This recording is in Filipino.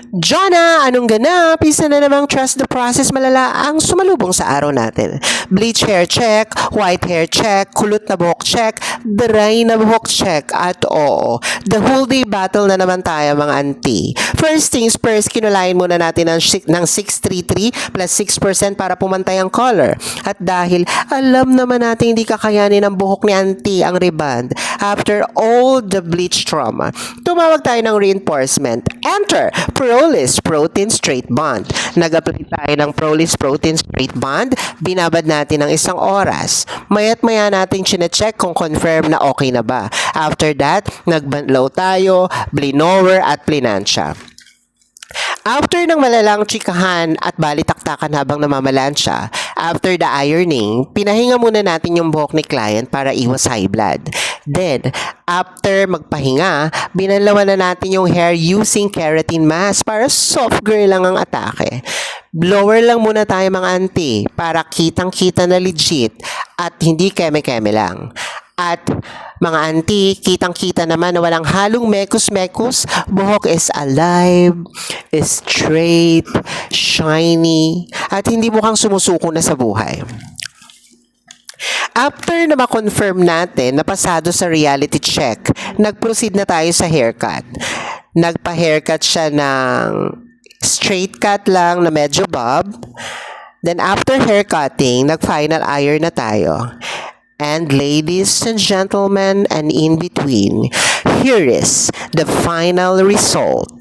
Jonna, anong ganap? Isa na namang trust the process malala ang sumalubong sa araw natin. Bleach hair check, white hair check, kulot na buhok check, dry na buhok check, at oo, the whole day battle na naman tayo mga auntie. First things first, kinulayan muna natin ng 633 plus 6% para pumantay ang color. At dahil alam naman natin hindi kakayanin ng buhok ni auntie ang reband, after all the bleach trauma, tumawag tayo ng reinforcement. Enter Prolis Protein Straight Bond. Nag-apply tayo ng Prolis Protein Straight Bond. Binabad natin ng 1 oras. Maya't maya natin chinecheck kung confirm na okay na ba. After that, nag-bundlow tayo, blinower at plinansya. After ng malalang chikahan at balitaktakan habang namamalansya, after the ironing, pinahinga muna natin yung buhok ni client para iwas high blood. Then, after magpahinga, binanlawan na natin yung hair using keratin mask para soft girl lang ang atake. Blower lang muna tayo mga auntie para kitang-kita na legit at hindi keme-keme lang. At mga auntie, kitang-kita naman na walang halong mekus-mekus, buhok is alive, is straight, shiny, at hindi mukhang sumusuko na sa buhay. After na ma-confirm natin na pasado sa reality check, nag-proceed na tayo sa haircut. Nagpa-haircut siya ng straight cut lang na medyo bob. Then after haircutting, nag-final iron na tayo. And ladies and gentlemen and in between, here is the final result.